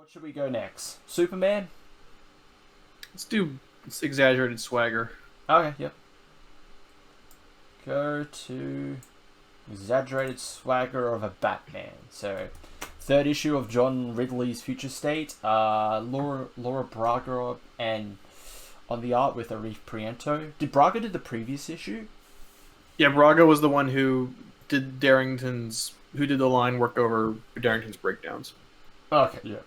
What should we go next? Superman? Let's do exaggerated swagger. Okay, yep. Go to exaggerated swagger of a Batman. So, third issue of John Ridley's Future State. Laura Braga and on the art with Arif Prianto. Did Braga do the previous issue? Yeah, Braga was the one who did the line work over Darrington's breakdowns. Okay, yeah.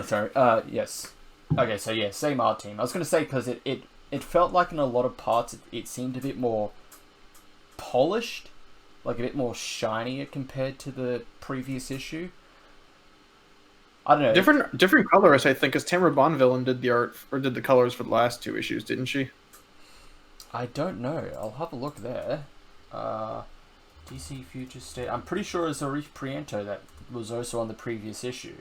Sorry. Yes. Okay, so yeah, same art team. I was going to say, because it felt like in a lot of parts it seemed a bit more polished, like a bit more shinier compared to the previous issue. I don't know. Different colorists, I think, because Tamara Bonvillain did the art or did the colors for the last two issues, didn't she? I don't know. I'll have a look there. DC Future State. I'm pretty sure it's Arif Prianto that was also on the previous issue.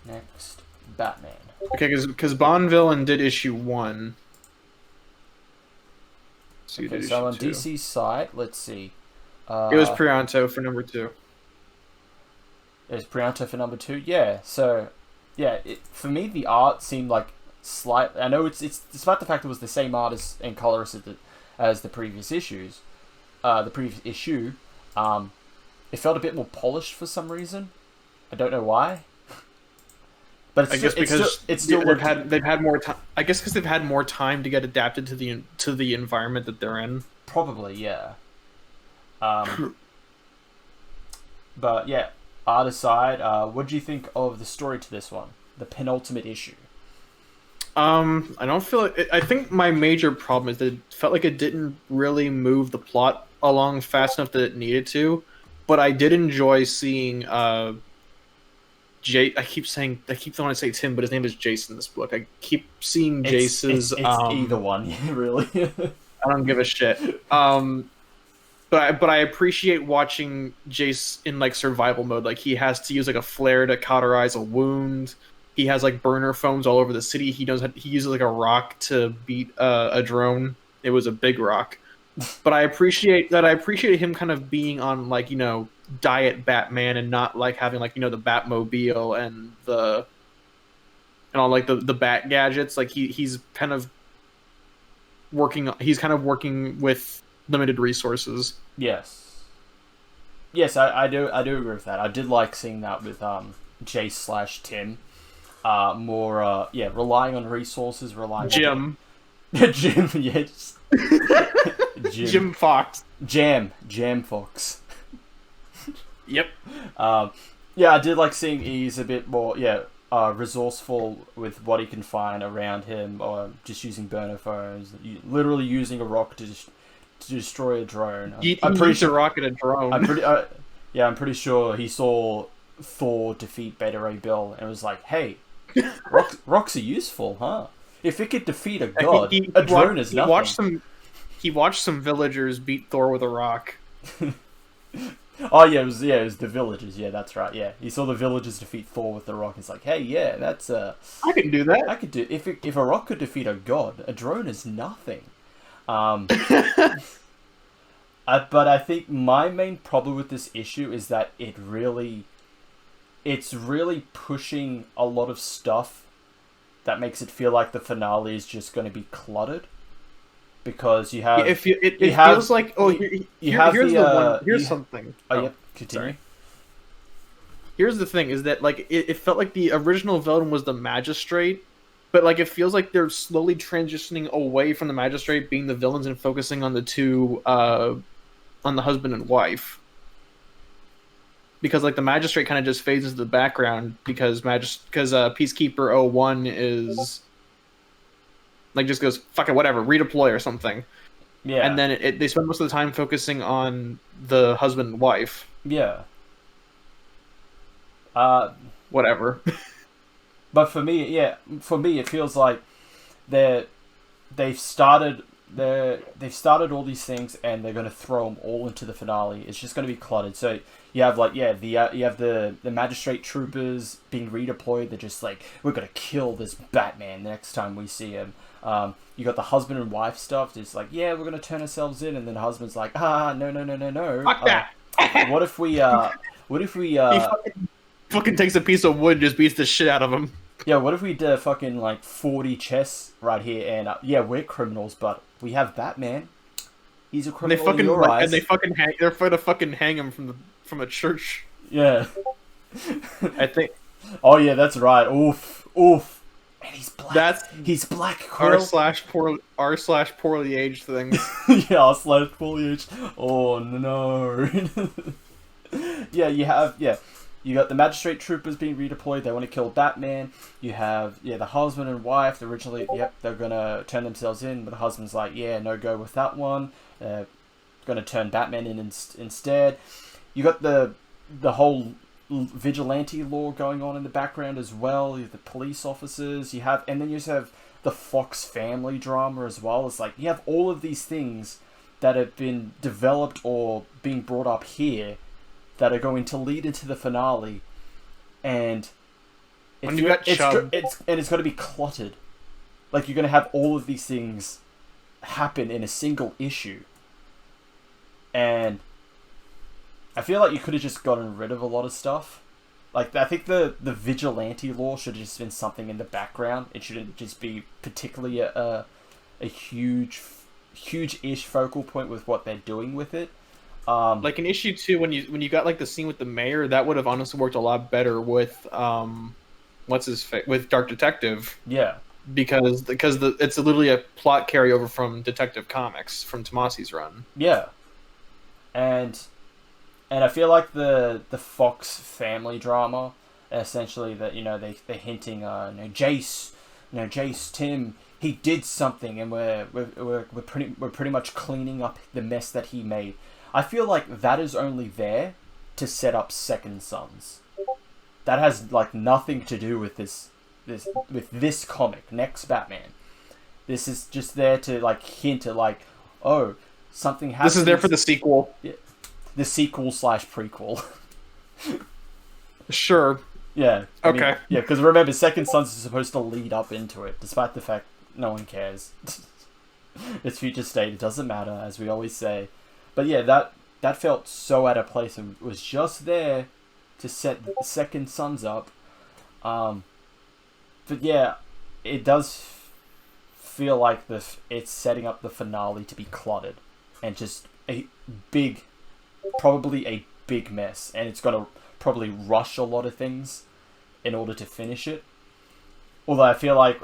Next, Batman. Okay, because Bonvillain did issue 1. Okay, so on DC's site, let's see. It was Prianto for number 2. It's Prianto for number 2. Yeah. So, yeah. For me, the art seemed like slight. I know it's despite the fact it was the same artist and colorist as the previous issues. The previous issue, it felt a bit more polished for some reason. I don't know why. But I guess because they've had more time. I guess because they've had more time to get adapted to the environment that they're in. Probably, yeah. But yeah, art aside, what do you think of the story to this one, the penultimate issue? I don't feel like I think my major problem is that it felt like it didn't really move the plot along fast enough that it needed to. But I did enjoy seeing I keep wanting to say Tim, but his name is Jason in this book. I keep seeing Jason's. It's either one, really. I don't give a shit. But I appreciate watching Jace in like survival mode. Like he has to use like a flare to cauterize a wound. He has like burner foams all over the city. He uses like a rock to beat a drone. It was a big rock. But I appreciate him kind of being on like, diet Batman and not like having like, the Batmobile and all like the Bat gadgets. Like he's kind of working with limited resources. Yes, I do agree with that. I did like seeing that with Jace/Tim. More relying on resources, Jim. Jim, yes. Jim Fox. Jam Fox. Yep. I did like seeing he's a bit more resourceful with what he can find around him, or just using burner phones, literally using a rock to destroy a drone. I'm pretty sure rocket a drone. I'm pretty sure he saw Thor defeat Beta Ray Bill and was like, "Hey, rocks are useful, huh? If it could defeat a god, a drone is nothing." He watched some villagers beat Thor with a rock. Oh yeah, it was the villagers. Yeah, that's right. Yeah, he saw the villagers defeat Thor with the rock. It's like, hey, yeah, that's I can do that. I could do if a rock could defeat a god, a drone is nothing. But I think my main problem with this issue is that it's really pushing a lot of stuff that makes it feel like the finale is just going to be cluttered. Because you have, it feels like here's something. Oh, yep. Continue. Sorry. Here's the thing: is that like it felt like the original villain was the Magistrate, but like it feels like they're slowly transitioning away from the Magistrate being the villains and focusing on the two, on the husband and wife. Because like the Magistrate kind of just fades into the background because Peacekeeper 01 is. Like, just goes, fuck it, whatever, redeploy or something. Yeah. And then they spend most of the time focusing on the husband and wife. Yeah. Whatever. But for me, it feels like they've started all these things and they're going to throw them all into the finale. It's just going to be cluttered. So you have the Magistrate troopers being redeployed. They're just like, we're going to kill this Batman next time we see him. You got the husband and wife stuff. It's like, yeah, we're gonna turn ourselves in, and then the husband's like, no. Fuck that. What if we fucking takes a piece of wood and just beats the shit out of him. Yeah, what if we did fucking like 40 chess right here, and yeah, we're criminals, but we have Batman. He's a And they criminal in fucking your eyes. and they fucking hang. They're going to fucking hang him from a church. Yeah. I think Oh yeah, that's right. Oof, oof. And he's black. He's black. Quill. r/poorly aged things. Yeah, slash foliage. Oh no. Yeah, you got the magistrate troopers being redeployed. They want to kill Batman. You have the husband and wife. Originally, they're gonna turn themselves in, but the husband's like, yeah, no go with that one. Gonna turn Batman in instead. You got the whole vigilante law going on in the background as well. You have the police officers. And then you just have the Fox family drama as well. It's like you have all of these things that have been developed or being brought up here that are going to lead into the finale, and when you got it's going to be cluttered. Like you're going to have all of these things happen in a single issue, and I feel like you could have just gotten rid of a lot of stuff. Like I think the vigilante law should have just been something in the background. It shouldn't just be particularly a huge-ish focal point with what they're doing with it. Like in issue 2, when you got like the scene with the mayor, that would have honestly worked a lot better with with Dark Detective. Yeah, because it's literally a plot carryover from Detective Comics from Tomasi's run. Yeah, and I feel like the Fox family drama, essentially that they're hinting Jace, Tim, he did something, and we're pretty much cleaning up the mess that he made. I feel like that is only there to set up Second Sons. That has like nothing to do with this comic, Next Batman. This is just there to like hint at like, oh, something happens. This is there for the sequel. Yeah, the sequel / prequel. Sure. Yeah. Okay. Yeah, because remember, Second Sons is supposed to lead up into it, despite the fact no one cares. It's future state. It doesn't matter, as we always say. But yeah, that felt so out of place and was just there to set Second Sons up. But yeah, it does feel like it's setting up the finale to be cluttered and just probably a big mess, and it's gonna probably rush a lot of things in order to finish it. Although I feel like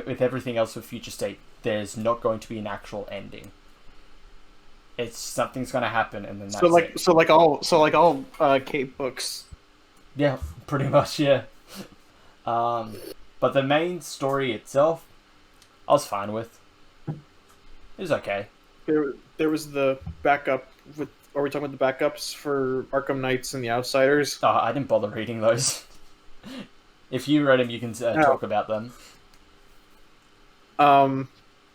with everything else with Future State, there's not going to be an actual ending. It's something's gonna happen, and then that's it. So like all Cape books. Yeah, pretty much. Yeah. But the main story itself, I was fine with. It was okay. There was the backup with. Are we talking about the backups for Arkham Knights and the Outsiders? Oh, I didn't bother reading those. If you read them, you can talk about them.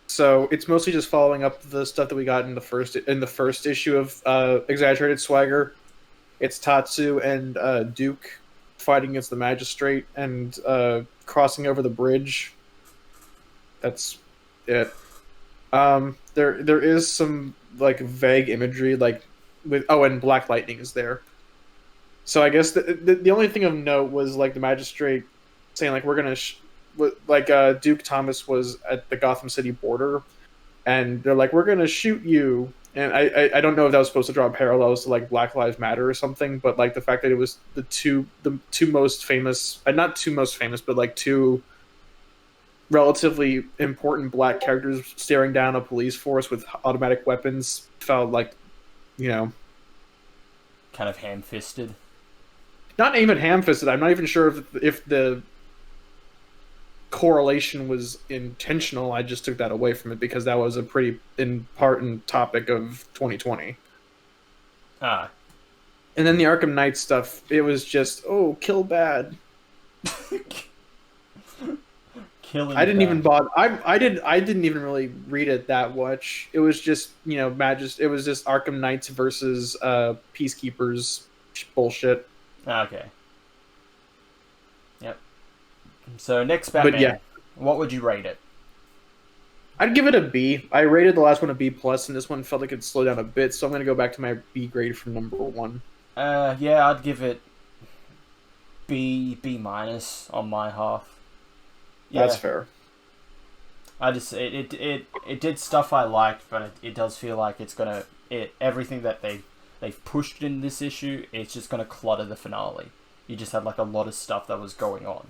So it's mostly just following up the stuff that we got in the first issue of Exaggerated Swagger. It's Tatsu and Duke fighting against the Magistrate and crossing over the bridge. That's it. There is some like vague imagery and Black Lightning is there. So I guess the only thing of note was like the Magistrate saying like we're gonna Duke Thomas was at the Gotham City border, and they're like we're gonna shoot you. And I don't know if that was supposed to draw parallels to like Black Lives Matter or something, but like the fact that it was the two most famous, not two most famous, but like two relatively important black characters staring down a police force with automatic weapons felt like, kind of ham-fisted. Not even ham-fisted. I'm not even sure if the correlation was intentional. I just took that away from it because that was a pretty important topic of 2020. And then the Arkham Knight stuff, it was just kill bad. Killing. I didn't even bother. I didn't even really read it that much. It was just it was just Arkham Knights versus Peacekeepers bullshit. Okay. Yep. So next Batman, but yeah, what would you rate it? I'd give it a B. I rated the last one a B+, and this one felt like it'd slow down a bit, so I'm going to go back to my B grade from number 1. Yeah, I'd give it B minus on my half. That's fair. I just it did stuff I liked, but it does feel like it's gonna everything that they've pushed in this issue, it's just gonna clutter the finale. You just had like a lot of stuff that was going on.